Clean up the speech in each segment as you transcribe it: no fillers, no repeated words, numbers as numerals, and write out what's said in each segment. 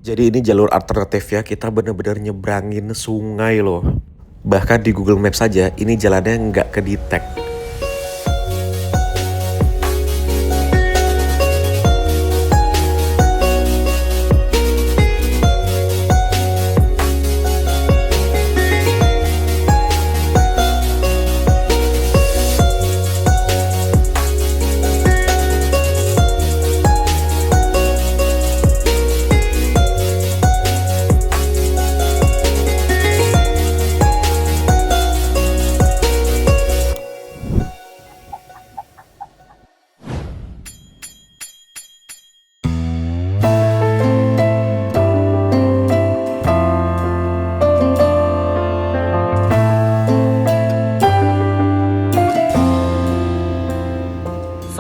Jadi ini jalur alternatif ya, kita bener-bener nyebrangin sungai loh. Bahkan di Google Maps saja, ini jalannya nggak kedetek.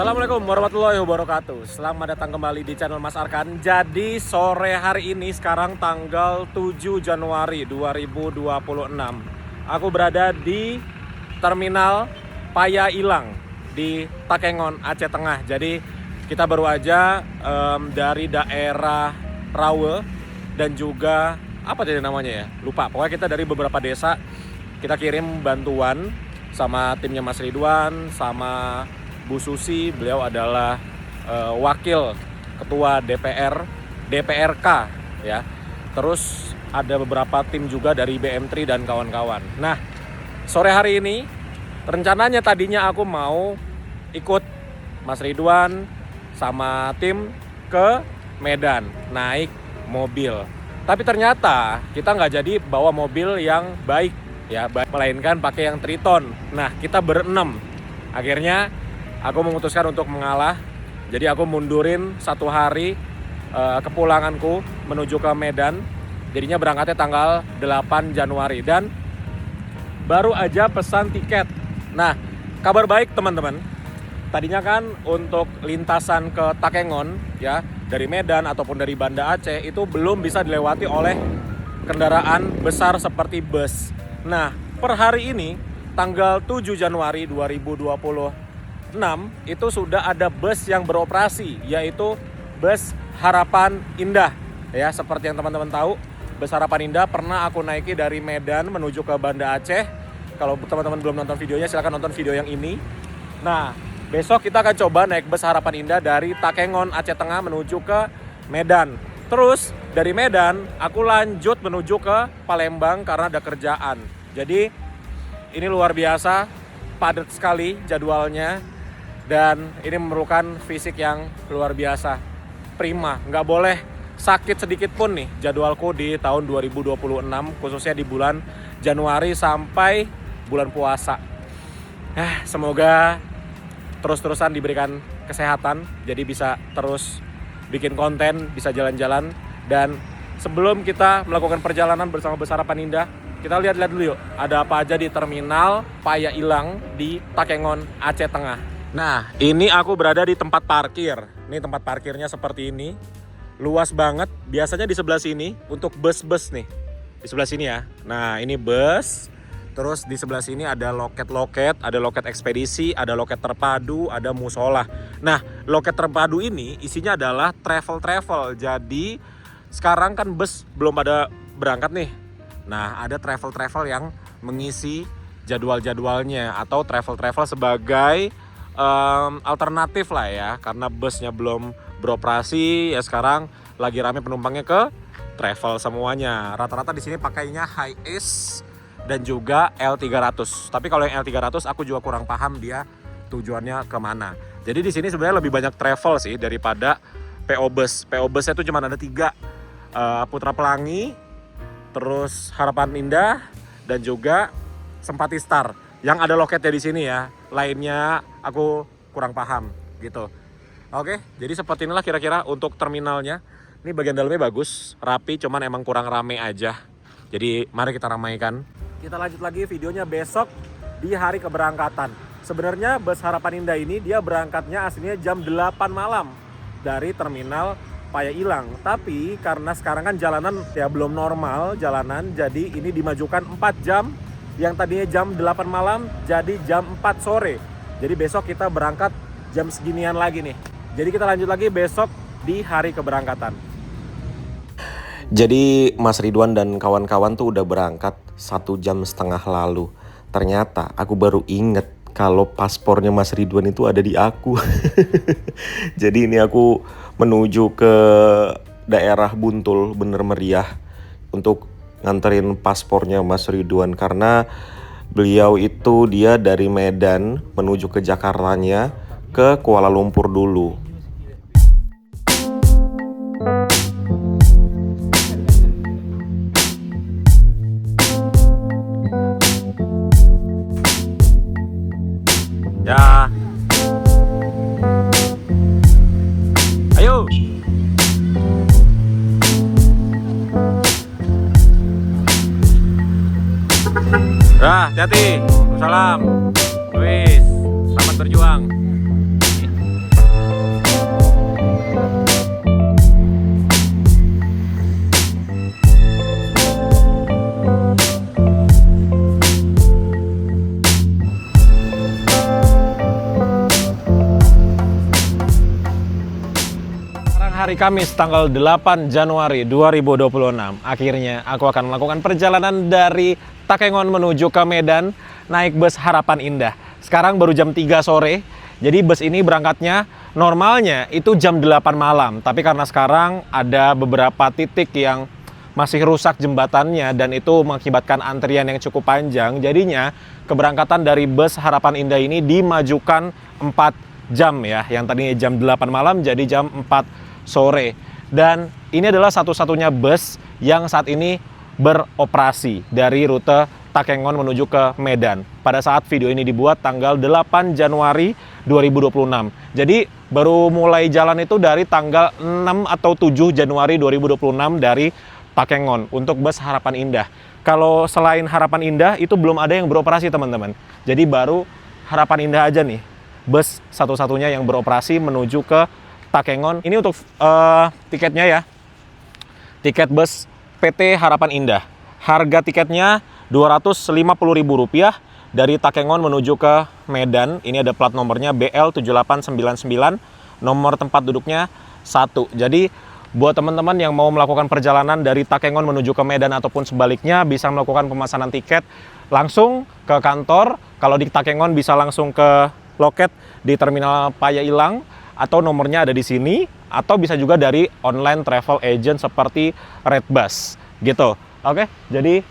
Assalamualaikum warahmatullahi wabarakatuh. Selamat datang kembali di channel Mas Arkan. Jadi sore hari ini sekarang tanggal 7 Januari 2026. Aku berada di Terminal Paya Ilang di Takengon, Aceh Tengah. Jadi kita baru aja dari daerah Rawe dan juga apa tadi namanya ya? Lupa. Pokoknya kita dari beberapa desa kita kirim bantuan sama timnya Mas Ridwan sama Bu Susi. Beliau adalah wakil ketua DPRK ya. Terus ada beberapa tim juga dari BM3 dan kawan-kawan. Nah, sore hari ini rencananya tadinya aku mau ikut Mas Ridwan sama tim ke Medan naik mobil. Tapi ternyata kita nggak jadi bawa mobil yang baik ya, melainkan pakai yang Triton. Nah, kita berenam. Akhirnya aku memutuskan untuk mengalah. Jadi aku mundurin satu hari kepulanganku menuju ke Medan. Jadinya berangkatnya tanggal 8 Januari dan baru aja pesan tiket. Nah, kabar baik teman-teman. Tadinya kan untuk lintasan ke Takengon ya, dari Medan ataupun dari Banda Aceh itu belum bisa dilewati oleh kendaraan besar seperti bus. Nah, per hari ini tanggal 7 Januari 2026 itu sudah ada bus yang beroperasi, yaitu bus Harapan Indah ya. Seperti yang teman-teman tahu, bus Harapan Indah pernah aku naiki dari Medan menuju ke Banda Aceh. Kalau teman-teman belum nonton videonya, silahkan nonton video yang ini. Nah, besok kita akan coba naik bus Harapan Indah dari Takengon, Aceh Tengah menuju ke Medan. Terus dari Medan aku lanjut menuju ke Palembang karena ada kerjaan. Jadi ini luar biasa, padat sekali jadwalnya. Dan ini memerlukan fisik yang luar biasa, prima. Nggak boleh sakit sedikit pun nih jadwalku di tahun 2026, khususnya di bulan Januari sampai bulan puasa. Semoga terus-terusan diberikan kesehatan, jadi bisa terus bikin konten, bisa jalan-jalan. Dan sebelum kita melakukan perjalanan bersama bus Harapan Indah, kita lihat-lihat dulu yuk, ada apa aja di Terminal Paya Ilang di Takengon, Aceh Tengah. Nah, ini aku berada di tempat parkir. Ini tempat parkirnya seperti ini. Luas banget. Biasanya di sebelah sini untuk bus-bus nih. Di sebelah sini ya. Nah, ini bus. Terus di sebelah sini ada loket-loket, ada loket ekspedisi, ada loket terpadu, ada musola. Nah, loket terpadu ini isinya adalah travel-travel. Jadi, sekarang kan bus belum pada berangkat nih. Nah, ada travel-travel yang mengisi jadwal-jadwalnya atau travel-travel sebagai alternatif lah ya, karena busnya belum beroperasi ya. Sekarang lagi rame penumpangnya ke travel semuanya. Rata-rata di sini pakainya Hiace dan juga L300. Tapi kalau yang L300 aku juga kurang paham dia tujuannya kemana. Jadi di sini sebenarnya lebih banyak travel sih daripada PO Bus. PO Busnya itu cuma ada 3, Putra Pelangi, terus Harapan Indah, dan juga Sempati Star. Yang ada loketnya di sini ya. Lainnya aku kurang paham gitu. Oke, jadi seperti inilah kira-kira untuk terminalnya. Ini bagian dalamnya bagus, rapi, cuman emang kurang rame aja. Jadi mari kita ramaikan. Kita lanjut lagi videonya besok di hari keberangkatan. Sebenarnya bus Harapan Indah ini dia berangkatnya aslinya jam 8 malam dari Terminal Paya Ilang. Tapi karena sekarang kan jalanan ya belum normal jalanan, jadi ini dimajukan 4 jam. Yang tadinya jam 8 malam jadi jam 4 sore. Jadi besok kita berangkat jam seginian lagi nih. Jadi kita lanjut lagi besok di hari keberangkatan. Jadi Mas Ridwan dan kawan-kawan tuh udah berangkat 1,5 jam lalu. Ternyata aku baru inget kalau paspornya Mas Ridwan itu ada di aku. Jadi ini aku menuju ke daerah Buntul Bener Meriah untuk nganterin paspornya Mas Ridwan, karena beliau itu dia dari Medan menuju ke Jakartanya ke Kuala Lumpur dulu. Ya. Ayo. Hati-hati. Salam. Luis, selamat berjuang. Hari Kamis tanggal 8 Januari 2026. Akhirnya aku akan melakukan perjalanan dari Takengon menuju ke Medan naik bus Harapan Indah. Sekarang baru jam 3 sore. Jadi bus ini berangkatnya normalnya itu jam 8 malam. Tapi karena sekarang ada beberapa titik yang masih rusak jembatannya dan itu mengakibatkan antrian yang cukup panjang. Jadinya keberangkatan dari bus Harapan Indah ini dimajukan 4 jam ya. Yang tadinya jam 8 malam jadi jam 4 sore. Dan ini adalah satu-satunya bus yang saat ini beroperasi dari rute Takengon menuju ke Medan. Pada saat video ini dibuat tanggal 8 Januari 2026. Jadi baru mulai jalan itu dari tanggal 6 atau 7 Januari 2026 dari Takengon untuk bus Harapan Indah. Kalau selain Harapan Indah itu belum ada yang beroperasi teman-teman. Jadi baru Harapan Indah aja nih bus satu-satunya yang beroperasi menuju ke Takengon. Ini untuk tiketnya ya. Tiket bus PT Harapan Indah. Harga tiketnya Rp250.000 dari Takengon menuju ke Medan. Ini ada plat nomornya BL7899. Nomor tempat duduknya 1. Jadi buat teman-teman yang mau melakukan perjalanan dari Takengon menuju ke Medan ataupun sebaliknya bisa melakukan pemesanan tiket langsung ke kantor. Kalau di Takengon bisa langsung ke loket di Terminal Paya Ilang, atau nomornya ada di sini, atau bisa juga dari online travel agent seperti Redbus gitu. Oke, jadi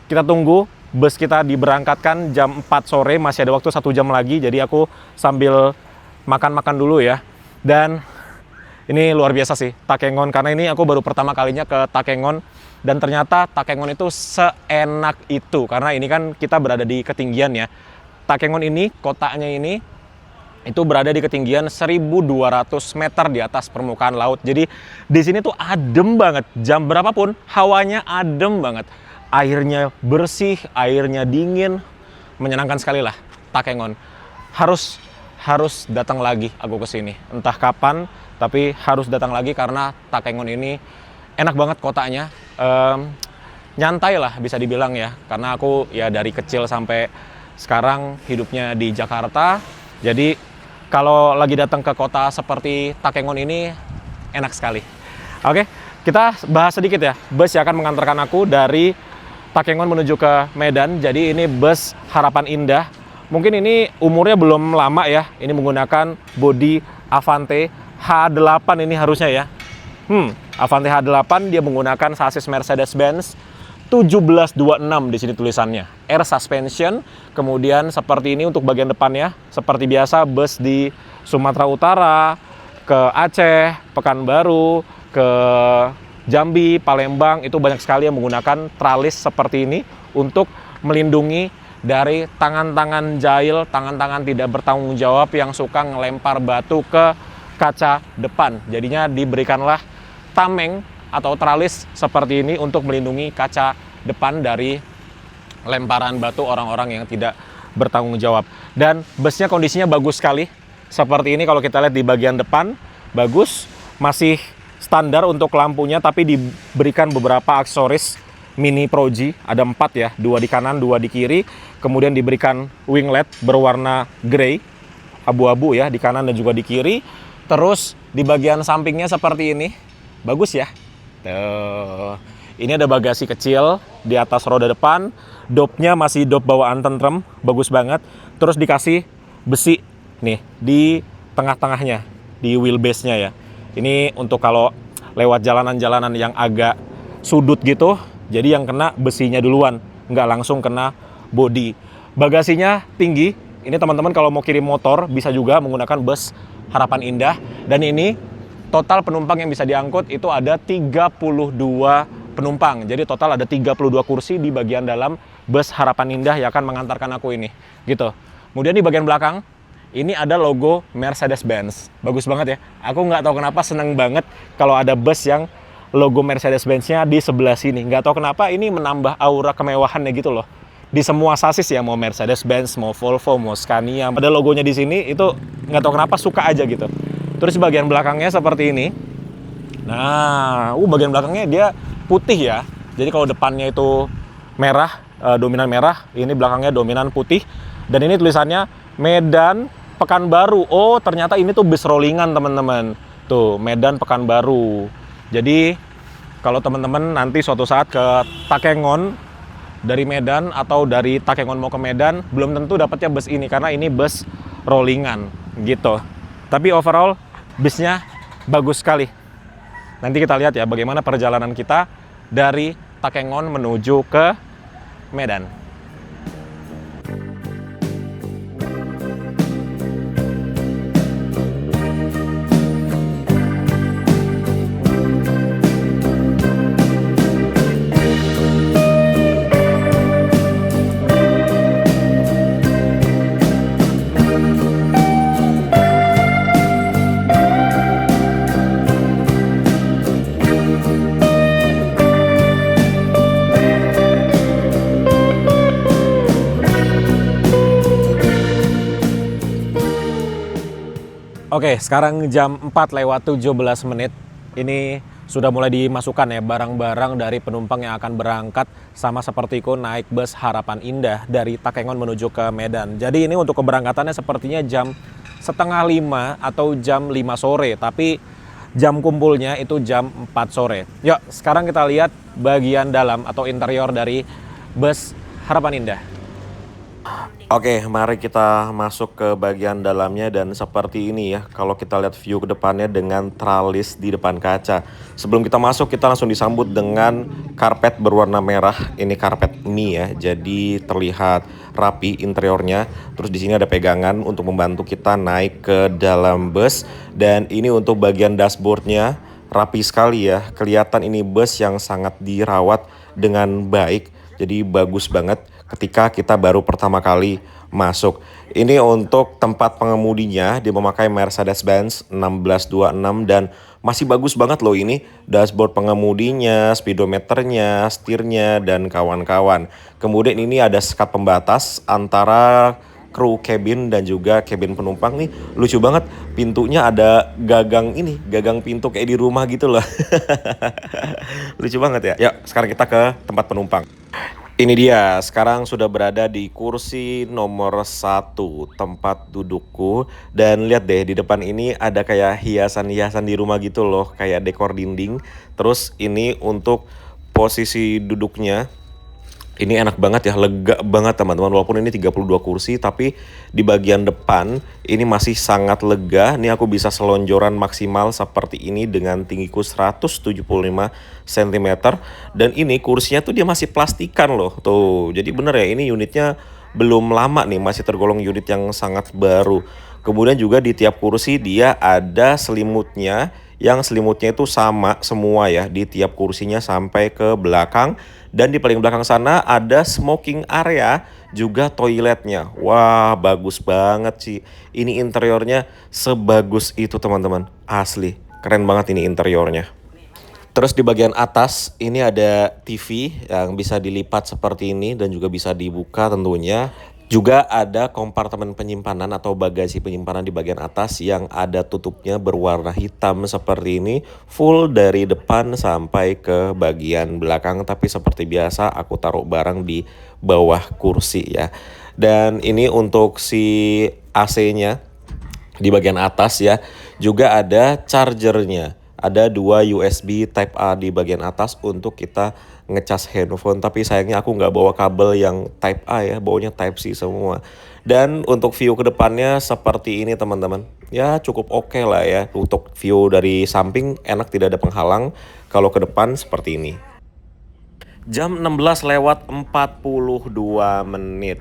kita tunggu bus kita diberangkatkan jam 4 sore, masih ada waktu 1 jam lagi. Jadi aku sambil makan-makan dulu ya. Dan ini luar biasa sih Takengon, karena ini aku baru pertama kalinya ke Takengon dan ternyata Takengon itu seenak itu, karena ini kan kita berada di ketinggian ya. Takengon ini, kotanya ini itu berada di ketinggian 1.200 meter di atas permukaan laut. Jadi di sini tuh adem banget. Jam berapapun hawanya adem banget. Airnya bersih, airnya dingin. Menyenangkan sekali lah Takengon. Harus datang lagi aku ke sini. Entah kapan, tapi harus datang lagi karena Takengon ini enak banget kotanya. Nyantai lah bisa dibilang ya. Karena aku ya dari kecil sampai sekarang hidupnya di Jakarta. Jadi kalau lagi datang ke kota seperti Takengon ini enak sekali. Oke, kita bahas sedikit ya. Bus yang akan mengantarkan aku dari Takengon menuju ke Medan. Jadi ini bus Harapan Indah. Mungkin ini umurnya belum lama ya. Ini menggunakan bodi Avante H8 ini harusnya ya. Avante H8 dia menggunakan sasis Mercedes-Benz 1726 di sini tulisannya. Air suspension. Kemudian seperti ini untuk bagian depannya. Seperti biasa bus di Sumatera Utara, ke Aceh, Pekanbaru, ke Jambi, Palembang itu banyak sekali yang menggunakan tralis seperti ini untuk melindungi dari tangan-tangan jahil, tangan-tangan tidak bertanggung jawab yang suka ngelempar batu ke kaca depan. Jadinya diberikanlah tameng atau tralis seperti ini untuk melindungi kaca depan dari lemparan batu orang-orang yang tidak bertanggung jawab. Dan busnya kondisinya bagus sekali. Seperti ini kalau kita lihat di bagian depan, bagus. Masih standar untuk lampunya, tapi diberikan beberapa aksesoris mini Proji. Ada 4 ya, 2 di kanan, 2 di kiri. Kemudian diberikan winglet berwarna grey, abu-abu ya, di kanan dan juga di kiri. Terus di bagian sampingnya seperti ini. Bagus ya. Tuh. Ini ada bagasi kecil di atas roda depan. Dopnya masih dop bawaan tentrem, bagus banget. Terus dikasih besi nih di tengah-tengahnya, di wheelbase-nya ya. Ini untuk kalau lewat jalanan-jalanan yang agak sudut gitu, jadi yang kena besinya duluan, nggak langsung kena bodi. Bagasinya tinggi. Ini teman-teman kalau mau kirim motor bisa juga menggunakan bus Harapan Indah. Dan ini total penumpang yang bisa diangkut itu ada 32 penumpang. Jadi total ada 32 kursi di bagian dalam bus Harapan Indah yang akan mengantarkan aku ini. Gitu. Kemudian di bagian belakang, ini ada logo Mercedes-Benz. Bagus banget ya. Aku nggak tahu kenapa seneng banget kalau ada bus yang logo Mercedes-Benz-nya di sebelah sini. Nggak tahu kenapa ini menambah aura kemewahannya gitu loh. Di semua sasis ya, mau Mercedes-Benz, mau Volvo, mau Scania. Ada logonya di sini, itu nggak tahu kenapa suka aja gitu. Terus bagian belakangnya seperti ini. Nah, bagian belakangnya dia putih ya. Jadi kalau depannya itu merah, dominan merah, ini belakangnya dominan putih. Dan ini tulisannya Medan Pekanbaru. Oh, ternyata ini tuh bus rollingan, teman-teman. Tuh, Medan Pekanbaru. Jadi, kalau teman-teman nanti suatu saat ke Takengon dari Medan atau dari Takengon mau ke Medan, belum tentu dapatnya bus ini karena ini bus rollingan gitu. Tapi overall busnya bagus sekali. Nanti kita lihat ya bagaimana perjalanan kita dari Takengon menuju ke Medan. Oke, sekarang jam 4 lewat 17 menit. Ini sudah mulai dimasukkan ya barang-barang dari penumpang yang akan berangkat sama sepertiku naik bus Harapan Indah dari Takengon menuju ke Medan. Jadi ini untuk keberangkatannya sepertinya jam setengah 5 atau jam 5 sore. Tapi jam kumpulnya itu jam 4 sore. Yuk, sekarang kita lihat bagian dalam atau interior dari bus Harapan Indah. Oke, mari kita masuk ke bagian dalamnya dan seperti ini ya. Kalau kita lihat view ke depannya dengan tralis di depan kaca. Sebelum kita masuk, kita langsung disambut dengan karpet berwarna merah. Ini karpet mie ya, jadi terlihat rapi interiornya. Terus di sini ada pegangan untuk membantu kita naik ke dalam bus. Dan ini untuk bagian dashboardnya rapi sekali ya. Kelihatan ini bus yang sangat dirawat dengan baik. Jadi bagus banget ketika kita baru pertama kali masuk. Ini untuk tempat pengemudinya, dia memakai Mercedes-Benz 1626 dan masih bagus banget loh ini. Dashboard pengemudinya, speedometernya, setirnya, dan kawan-kawan. Kemudian ini ada sekat pembatas antara kru cabin dan juga cabin penumpang nih. Lucu banget, pintunya ada gagang ini, gagang pintu kayak di rumah gitu loh. Lucu banget ya. Yuk, sekarang kita ke tempat penumpang. Ini dia, sekarang sudah berada di kursi nomor 1 tempat dudukku. Dan lihat deh, di depan ini ada kayak hiasan-hiasan di rumah gitu loh, kayak dekor dinding. Terus ini untuk posisi duduknya. Ini enak banget ya, lega banget teman-teman. Walaupun ini 32 kursi, tapi di bagian depan ini masih sangat lega. Ini aku bisa selonjoran maksimal seperti ini dengan tinggiku 175 cm. Dan ini kursinya tuh dia masih plastikan loh. Tuh, jadi bener ya, ini unitnya belum lama nih, masih tergolong unit yang sangat baru. Kemudian juga di tiap kursi dia ada selimutnya, yang selimutnya itu sama semua ya di tiap kursinya sampai ke belakang. Dan di paling belakang sana ada smoking area, juga toiletnya. Wah, bagus banget sih. Ini interiornya sebagus itu teman-teman. Asli, keren banget ini interiornya. Terus di bagian atas ini ada TV yang bisa dilipat seperti ini dan juga bisa dibuka tentunya. Juga ada kompartemen penyimpanan atau bagasi penyimpanan di bagian atas yang ada tutupnya berwarna hitam seperti ini. Full dari depan sampai ke bagian belakang. Tapi seperti biasa aku taruh barang di bawah kursi ya. Dan ini untuk si AC-nya di bagian atas ya. Juga ada chargernya. ada dua USB Type A di bagian atas untuk kita ngecas handphone. Tapi sayangnya aku nggak bawa kabel yang Type A ya, bawanya Type C semua. Dan untuk view ke depannya seperti ini teman-teman. Ya cukup oke lah ya. Untuk view dari samping enak, tidak ada penghalang. Kalau ke depan seperti ini. Jam 16 lewat 42 menit.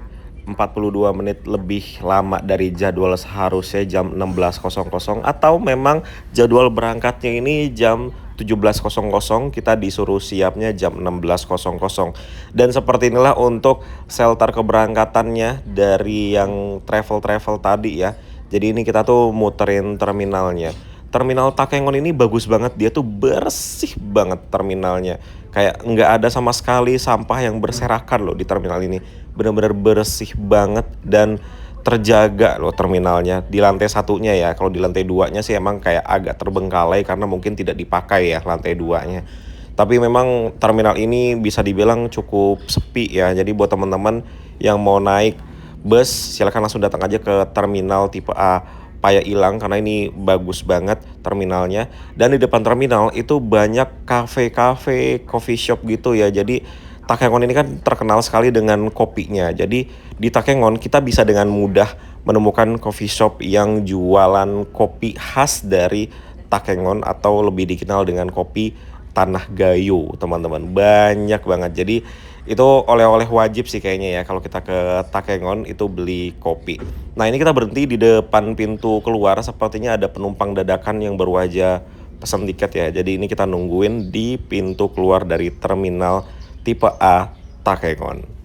42 menit lebih lama dari jadwal seharusnya jam 16.00, atau memang jadwal berangkatnya ini jam 17.00, kita disuruh siapnya jam 16.00. Dan seperti inilah untuk shelter keberangkatannya dari yang travel tadi ya. Jadi ini kita tuh muterin terminalnya. Terminal Takengon ini bagus banget, dia tuh bersih banget terminalnya. Kayak nggak ada sama sekali sampah yang berserakan loh di terminal ini. Bener-bener bersih banget dan terjaga loh terminalnya. Di lantai satunya ya, kalau di lantai duanya sih emang kayak agak terbengkalai karena mungkin tidak dipakai ya lantai duanya. Tapi memang terminal ini bisa dibilang cukup sepi ya. Jadi buat teman-teman yang mau naik bus, silakan langsung datang aja ke terminal tipe A Paya Ilang, karena ini bagus banget terminalnya. Dan di depan terminal itu banyak kafe-kafe, coffee shop gitu ya. Jadi Takengon ini kan terkenal sekali dengan kopinya. Jadi di Takengon kita bisa dengan mudah menemukan coffee shop yang jualan kopi khas dari Takengon, atau lebih dikenal dengan kopi Tanah Gayo, teman-teman. Banyak banget. Jadi itu oleh-oleh wajib sih kayaknya ya kalau kita ke Takengon itu beli kopi. Nah ini kita berhenti di depan pintu keluar, sepertinya ada penumpang dadakan yang baru aja pesan tiket ya. Jadi ini kita nungguin di pintu keluar dari terminal tipe A Takengon.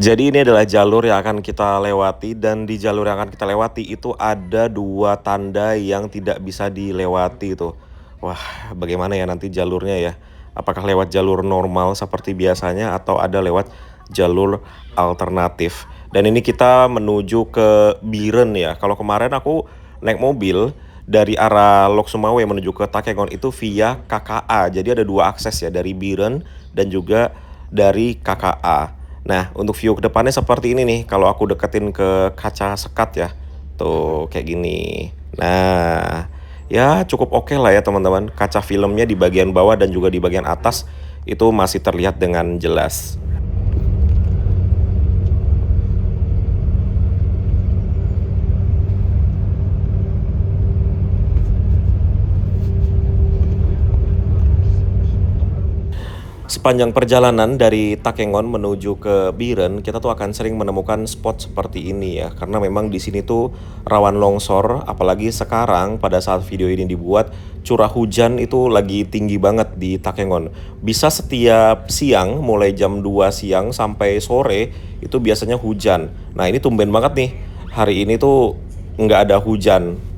Jadi ini adalah jalur yang akan kita lewati, dan di jalur yang akan kita lewati itu ada dua tanda yang tidak bisa dilewati tuh. Wah, bagaimana ya nanti jalurnya ya? Apakah lewat jalur normal seperti biasanya atau ada lewat jalur alternatif? Dan ini kita menuju ke Biren ya. Kalau kemarin aku naik mobil dari arah Lok Sumawe menuju ke Takengon itu via KKA. Jadi ada dua akses ya, dari Biren dan juga dari KKA. Nah, untuk view ke depannya seperti ini nih. Kalau aku deketin ke kaca sekat ya. Tuh, kayak gini. Nah, ya cukup oke lah ya teman-teman. Kaca filmnya di bagian bawah dan juga di bagian atas itu masih terlihat dengan jelas. Sepanjang perjalanan dari Takengon menuju ke Biren, kita tuh akan sering menemukan spot seperti ini ya. Karena memang di sini tuh rawan longsor, apalagi sekarang pada saat video ini dibuat, curah hujan itu lagi tinggi banget di Takengon. Bisa setiap siang, mulai jam 2 siang sampai sore, itu biasanya hujan. Nah ini tumben banget nih, hari ini tuh nggak ada hujan.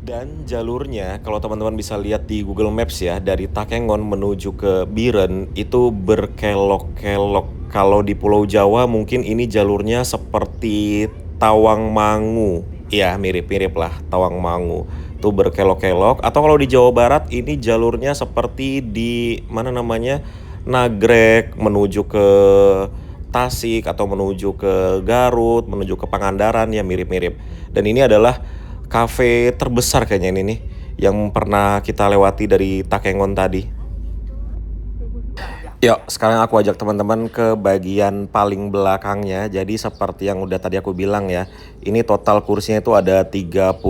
Dan jalurnya, kalau teman-teman bisa lihat di Google Maps ya, dari Takengon menuju ke Biren itu berkelok-kelok. Kalau di Pulau Jawa mungkin ini jalurnya seperti Tawangmangu. Ya, mirip-mirip lah Tawangmangu. Itu berkelok-kelok. Atau kalau di Jawa Barat ini jalurnya seperti di mana namanya? Nagrek menuju ke Tasik, atau menuju ke Garut, menuju ke Pangandaran, ya mirip-mirip. Dan ini adalah kafe terbesar kayaknya ini nih yang pernah kita lewati dari Takengon tadi. Yuk, sekarang aku ajak teman-teman ke bagian paling belakangnya. Jadi seperti yang udah tadi aku bilang ya, ini total kursinya itu ada 32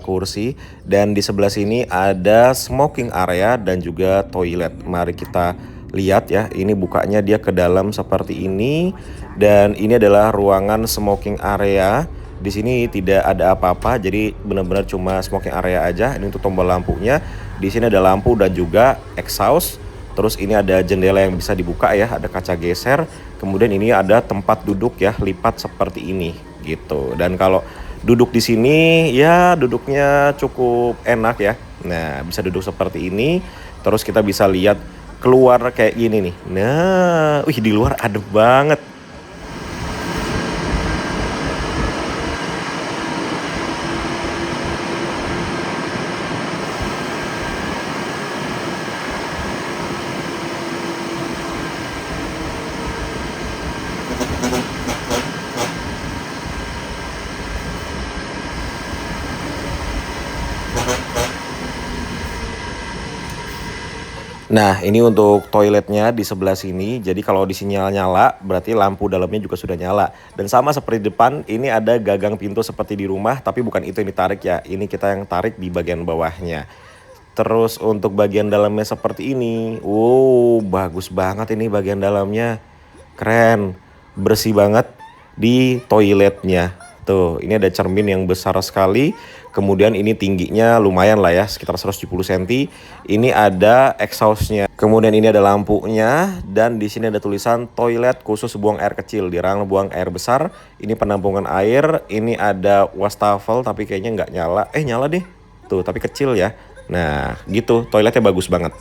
kursi. Dan di sebelah sini ada smoking area dan juga toilet. Mari kita lihat ya, ini bukanya dia ke dalam seperti ini. Dan ini adalah ruangan smoking area. Di sini tidak ada apa-apa, jadi benar-benar cuma smoking area aja. Ini untuk tombol lampunya. Di sini ada lampu dan juga exhaust. Terus ini ada jendela yang bisa dibuka ya, ada kaca geser. Kemudian ini ada tempat duduk ya, lipat seperti ini gitu. Dan kalau duduk di sini ya duduknya cukup enak ya. Nah, bisa duduk seperti ini. Terus kita bisa lihat keluar kayak gini nih. Nah, wih di luar adem banget. Nah, ini untuk toiletnya di sebelah sini. Jadi kalau di sini nyala, berarti lampu dalamnya juga sudah nyala. Dan sama seperti depan, ini ada gagang pintu seperti di rumah, tapi bukan itu yang ditarik ya. Ini kita yang tarik di bagian bawahnya. Terus untuk bagian dalamnya seperti ini. Wow, bagus banget ini bagian dalamnya. Keren. Bersih banget di toiletnya. Tuh, ini ada cermin yang besar sekali. Kemudian ini tingginya lumayan lah ya, sekitar 170 cm. Ini ada exhaustnya. Kemudian ini ada lampunya dan di sini ada tulisan toilet khusus buang air kecil, dilarang buang air besar. Ini penampungan air. Ini ada wastafel tapi kayaknya nggak nyala. Nyala deh. Tuh, tapi kecil ya. Nah, gitu. Toiletnya bagus banget.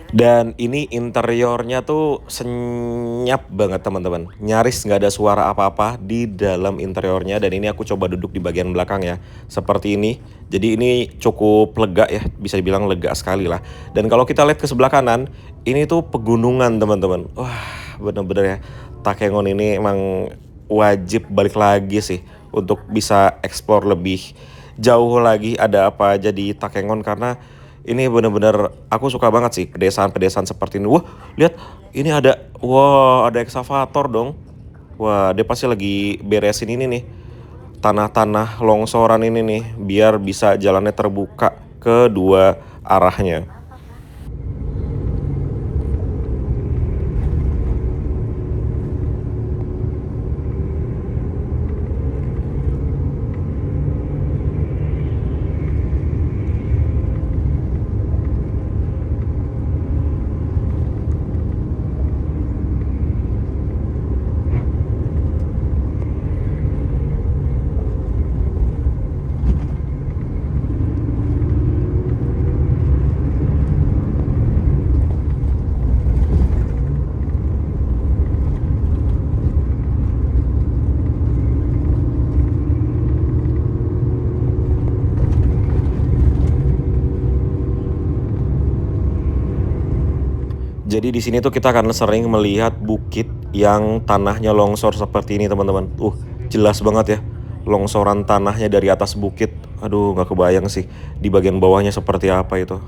Dan ini interiornya tuh senyap banget teman-teman. Nyaris nggak ada suara apa-apa di dalam interiornya. Dan ini aku coba duduk di bagian belakang ya. Seperti ini. Jadi ini cukup lega ya. Bisa dibilang lega sekali lah. Dan kalau kita lihat ke sebelah kanan. Ini tuh pegunungan teman-teman. Wah, bener-bener ya. Takengon ini emang wajib balik lagi sih. Untuk bisa explore lebih jauh lagi ada apa aja di Takengon. Karena ini bener-bener aku suka banget sih pedesaan-pedesaan seperti ini. Wah, lihat ini ada eksavator dong. Wah, dia pasti lagi beresin ini nih. Tanah-tanah longsoran ini nih biar bisa jalannya terbuka ke dua arahnya. Jadi di sini tuh kita akan sering melihat bukit yang tanahnya longsor seperti ini teman-teman. Jelas banget ya longsoran tanahnya dari atas bukit. Aduh, nggak kebayang sih di bagian bawahnya seperti apa itu.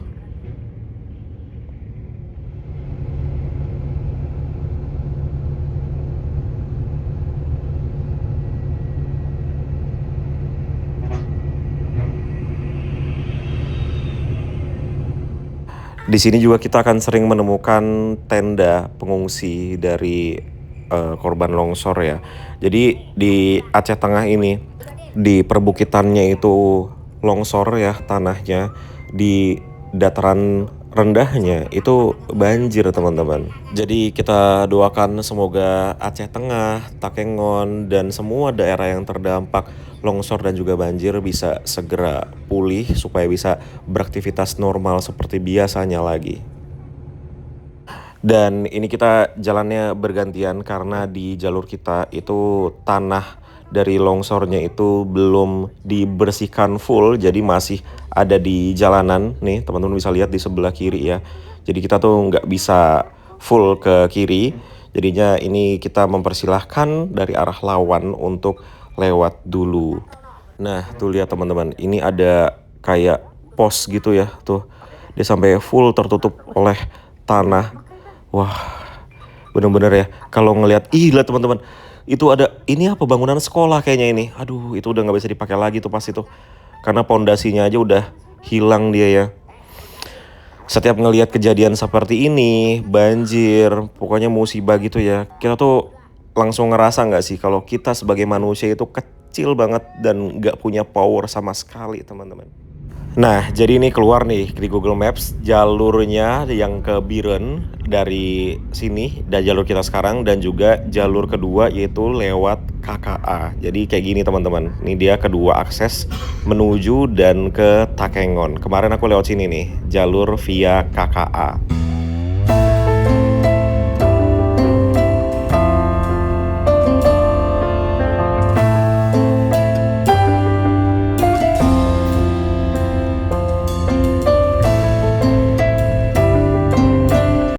Di sini juga kita akan sering menemukan tenda pengungsi dari korban longsor ya. Jadi di Aceh Tengah ini, di perbukitannya itu longsor ya tanahnya, di dataran rendahnya itu banjir teman-teman. Jadi kita doakan semoga Aceh Tengah, Takengon, dan semua daerah yang terdampak longsor dan juga banjir bisa segera pulih supaya bisa beraktivitas normal seperti biasanya lagi. Dan ini kita jalannya bergantian karena di jalur kita itu tanah dari longsornya itu belum dibersihkan full, jadi masih ada di jalanan nih teman-teman bisa lihat di sebelah kiri ya. Jadi kita tuh nggak bisa full ke kiri, jadinya ini kita mempersilahkan dari arah lawan untuk lewat dulu. Nah tuh lihat teman-teman, ini ada kayak pos gitu ya tuh, dia sampai full tertutup oleh tanah. Wah, bener-bener ya. Kalau ngelihat, lihat teman-teman, itu ada ini apa bangunan sekolah kayaknya ini. Aduh, itu udah nggak bisa dipakai lagi tuh pas itu, karena pondasinya aja udah hilang dia ya. Setiap ngelihat kejadian seperti ini, banjir, pokoknya musibah gitu ya, kita tuh langsung ngerasa nggak sih kalau kita sebagai manusia itu kecil banget dan nggak punya power sama sekali teman-teman. Nah, jadi ini keluar nih di Google Maps jalurnya yang ke Biren dari sini dan jalur kita sekarang, dan juga jalur kedua yaitu lewat KKA. Jadi kayak gini teman-teman. Ini dia kedua akses menuju dan ke Takengon. Kemarin aku lewat sini nih, jalur via KKA.